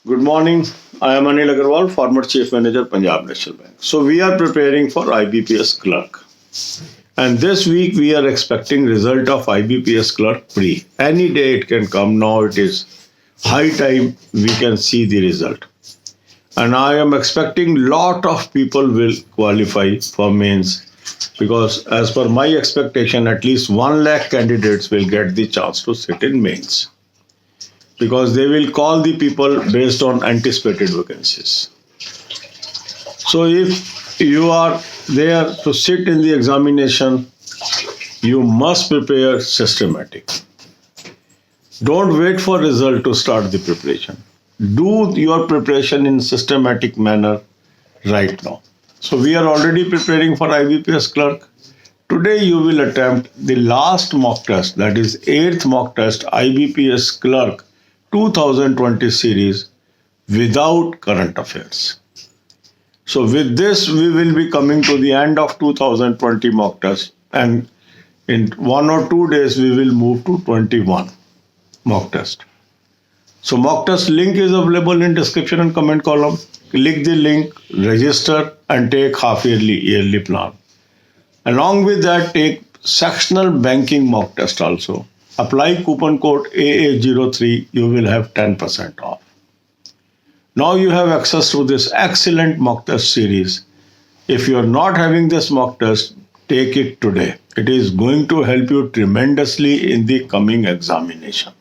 Good morning. I am Anil Agarwal, former Chief Manager, Punjab National Bank. So we are preparing for IBPS clerk. And this week we are expecting result of IBPS clerk pre. Any day it can come. Now it is high time we can see the result. And I am expecting lot of people will qualify for mains because as per my expectation, at least 1 lakh candidates will get the chance to sit in mains, because they will call the people based on anticipated vacancies. So if you are there to sit in the examination, you must prepare systematic. Don't wait for result to start the preparation. Do your preparation in systematic manner right now. So we are already preparing for IBPS clerk. Today you will attempt the last mock test, that is 8th mock test IBPS clerk 2020 series without current affairs. So with this we will be coming to the end of 2020 mock test, and in 1 or 2 days we will move to 21 mock test. So mock test link is available in description and comment column. Click the link, register and take half yearly plan. Along with that, take sectional banking mock test also. Apply coupon code AA03, you will have 10% off. Now you have access to this excellent mock test series. If you are not having this mock test, take it today. It is going to help you tremendously in the coming examination.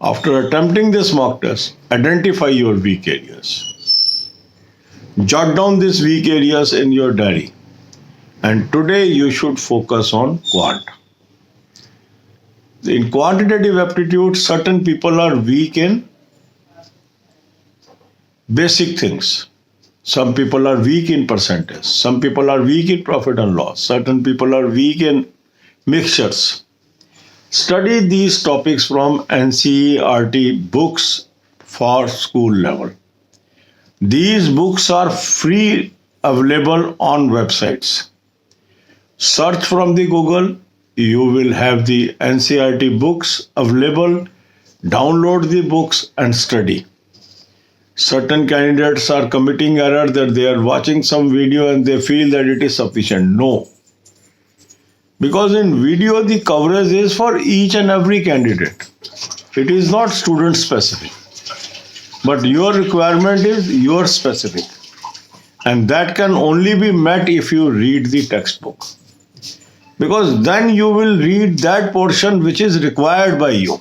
After attempting this mock test, identify your weak areas. Jot down these weak areas in your diary. And today you should focus on quant. In quantitative aptitude, certain people are weak in basic things. Some people are weak in percentage. Some people are weak in profit and loss. Certain people are weak in mixtures. Study these topics from NCERT books for school level. These books are free, available on websites. Search from the Google, you will have the NCERT books available. Download the books and study. Certain candidates are committing error that they are watching some video and they feel that it is sufficient. No. Because in video, the coverage is for each and every candidate. It is not student specific. But your requirement is your specific. And that can only be met if you read the textbook. Because then you will read that portion which is required by you.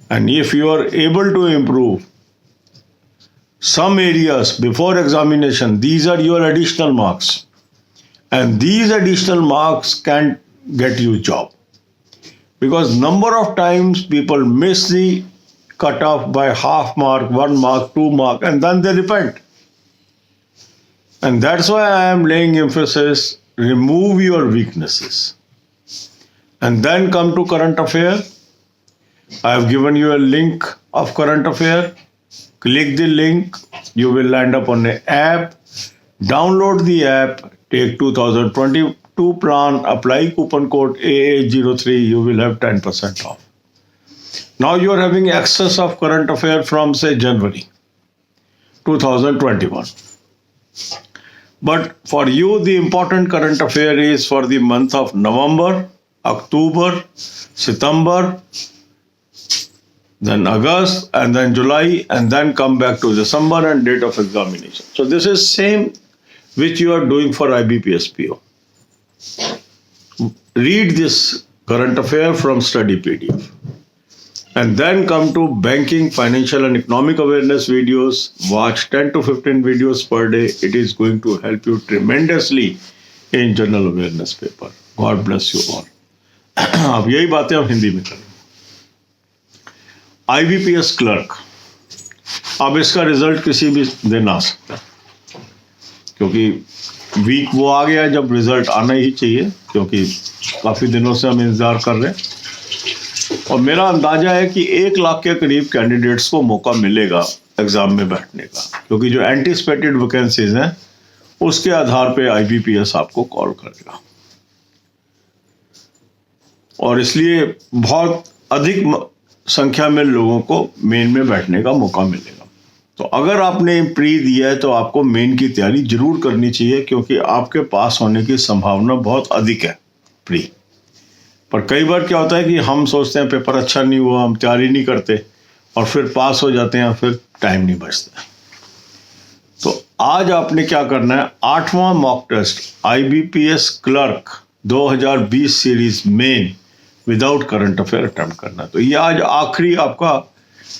And if you are able to improve some areas before examination, these are your additional marks. And these additional marks can get you job. Because number of times people miss the cutoff by half mark, 1 mark, 2 mark, and then they repent. And that's why I am laying emphasis, remove your weaknesses. And then come to current affair. I have given you a link of current affair. Click the link, you will land up on an app. Download the app, take 2022 plan, apply coupon code AA03, you will have 10% off. Now you are having access of current affair from say January 2021. But for you, the important current affair is for the month of November, October, September, then August, and then July, and then come back to December and date of examination. So this is same which you are doing for IBPS PO. Read this current affair from study PDF. And then come to banking, financial and economic awareness videos. Watch 10 to 15 videos per day. It is going to help you tremendously in general awareness paper. God bless you all. अब यही बातें हम हिंदी में करें. IBPS clerk, अब इसका result किसी भी दिन आ सकता है, क्योंकि वीक वो आ गया जब रिजल्ट आना ही चाहिए, क्योंकि काफ़ी दिनों से हम इंतज़ार कर रहे हैं. और मेरा अंदाजा है कि 1 लाख के करीब कैंडिडेट्स को मौका मिलेगा एग्ज़ाम में बैठने का, क्योंकि जो एंटिसिपेटेड वैकेंसीज हैं उसके आधार पे IBPS आपको कॉल करेगा. और इसलिए बहुत अधिक संख्या में लोगों को मेन में बैठने का मौका मिलेगा। तो अगर आपने प्री दिया है तो आपको मेन की तैयारी जरूर करनी चाहिए, क्योंकि आपके पास होने की संभावना बहुत अधिक है प्री। पर कई बार क्या होता है कि हम सोचते हैं पेपर अच्छा नहीं हुआ, हम तैयारी नहीं करते और फिर पास हो जाते हैं, फिर टाइम नहीं बचता। तो आज आपने क्या करना है, 8वां mock test IBPS clerk 2020 series main without current affair attempt करना। तो ये आज आखिरी आपका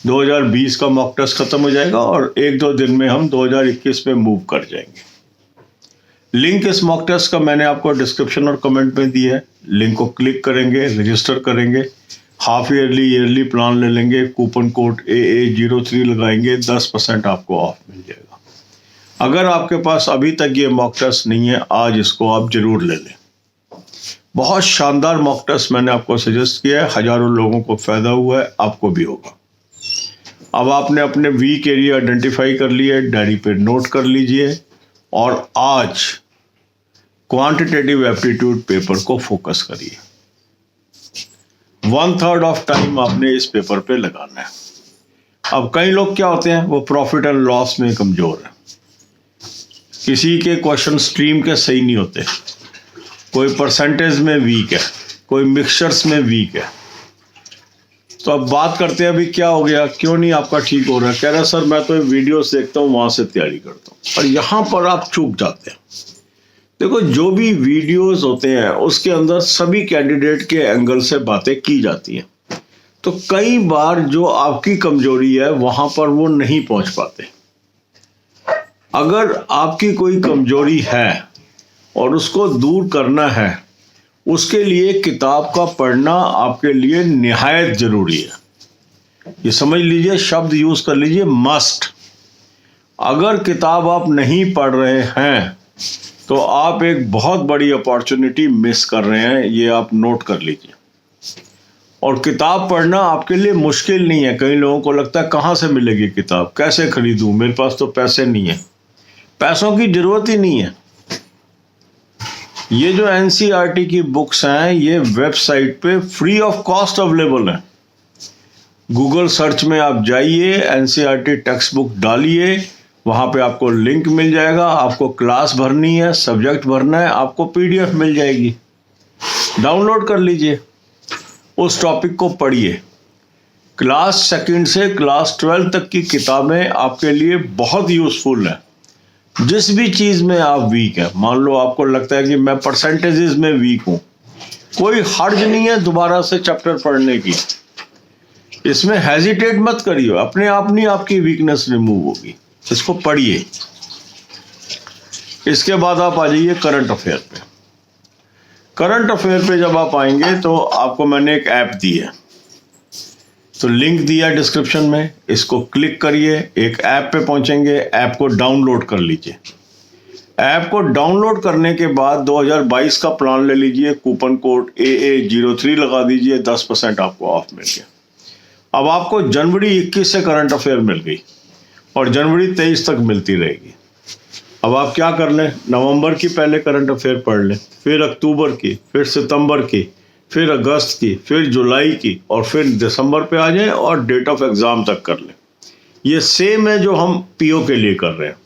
2020 का मॉक टेस्ट खत्म हो जाएगा और 1-2 दिन में हम 2021 में मूव कर जाएंगे। लिंक इस मॉक टेस्ट का मैंने आपको डिस्क्रिप्शन और कमेंट में दिया है। लिंक को क्लिक करेंगे, रजिस्टर करेंगे, हाफ ईयरली प्लान ले लेंगे, कूपन कोड AA03 लगाएंगे, 10% आपको ऑफ मिल जाएगा। अगर आपके पास अभी तक ये मॉक टेस्ट नहीं है, आज इसको आप जरूर ले लें। बहुत शानदार मॉक टेस्ट मैंने आपको सजेस्ट किया है, हजारों लोगों को फायदा हुआ है, आपको भी होगा। अब आपने अपने वीक एरिया आइडेंटिफाई कर लिए, डायरी पे नोट कर लीजिए और आज क्वांटिटेटिव एप्टीट्यूड पेपर को फोकस करिए। 1/3 ऑफ टाइम आपने इस पेपर पे लगाना है। अब कई लोग क्या होते हैं, वो प्रॉफिट एंड लॉस में कमजोर है, किसी के क्वेश्चन स्ट्रीम के सही नहीं होते, कोई परसेंटेज में वीक है, कोई मिक्सचर्स में वीक है। तो अब बात करते हैं अभी क्या हो गया, क्यों नहीं आपका ठीक हो रहा है। कह रहा सर मैं तो वीडियोस देखता हूँ, वहां से तैयारी करता हूँ, और यहाँ पर आप चूक जाते हैं। देखो, जो भी वीडियोस होते हैं उसके अंदर सभी कैंडिडेट के एंगल से बातें की जाती हैं। तो कई बार जो आपकी कमजोरी है वहां पर वो नहीं पहुंच पाते। अगर आपकी कोई कमजोरी है और उसको दूर करना है, उसके लिए किताब का पढ़ना आपके लिए निहायत जरूरी है। ये समझ लीजिए, शब्द यूज कर लीजिए, मस्ट। अगर किताब आप नहीं पढ़ रहे हैं तो आप एक बहुत बड़ी अपॉर्चुनिटी मिस कर रहे हैं, ये आप नोट कर लीजिए। और किताब पढ़ना आपके लिए मुश्किल नहीं है। कई लोगों को लगता है कहाँ से मिलेगी किताब, कैसे खरीदूं, मेरे पास तो पैसे नहीं है। पैसों की जरूरत ही नहीं है। ये जो NCERT की बुक्स हैं, ये वेबसाइट पे फ्री ऑफ कॉस्ट अवेलेबल है। गूगल सर्च में आप जाइए, NCERT टेक्स्ट बुक डालिए, वहां पे आपको लिंक मिल जाएगा। आपको क्लास भरनी है, सब्जेक्ट भरना है, आपको PDF मिल जाएगी, डाउनलोड कर लीजिए, उस टॉपिक को पढ़िए। क्लास 2 से क्लास 12 तक की किताबें आपके लिए बहुत यूजफुल है। जिस भी चीज में आप वीक है, मान लो आपको लगता है कि मैं परसेंटेजेस में वीक हूं, कोई हर्ज नहीं है दोबारा से चैप्टर पढ़ने की। इसमें हेजिटेट मत करिए, अपने आप नहीं आपकी वीकनेस रिमूव होगी। इसको पढ़िए। इसके बाद आप आ जाइए करंट अफेयर पे। करंट अफेयर पे जब आप आएंगे तो आपको मैंने एक ऐप दी है, तो लिंक दिया डिस्क्रिप्शन में, इसको क्लिक करिए, एक ऐप पे पहुंचेंगे, ऐप को डाउनलोड कर लीजिए। ऐप को डाउनलोड करने के बाद 2022 का प्लान ले लीजिए, कूपन कोड AA03 लगा दीजिए, 10% आपको ऑफ मिल गया। अब आपको जनवरी 21 से करंट अफेयर मिल गई और जनवरी 23 तक मिलती रहेगी। अब आप क्या कर लें, नवंबर की पहले करंट अफेयर पढ़ लें, फिर अक्टूबर की, फिर सितंबर की, फिर अगस्त की, फिर जुलाई की, और फिर दिसंबर पे आ जाए और डेट ऑफ एग्जाम तक कर लें। ये सेम है जो हम PO के लिए कर रहे हैं।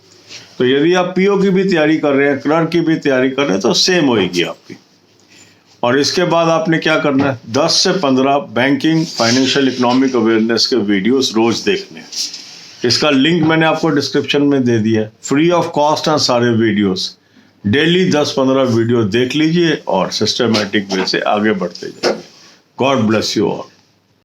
तो यदि आप PO की भी तैयारी कर रहे हैं, क्लर्क की भी तैयारी कर रहे हैं, तो सेम होएगी आपकी। और इसके बाद आपने क्या करना है, 10 से 15 बैंकिंग, फाइनेंशियल, इकोनॉमिक अवेयरनेस के वीडियोस रोज देखने हैं। इसका लिंक मैंने आपको डिस्क्रिप्शन में दे दिया है, फ्री ऑफ कॉस्ट हैं सारे वीडियोस। डेली 10-15 वीडियो देख लीजिए और सिस्टमैटिक वे से आगे बढ़ते जाइए। God bless you all.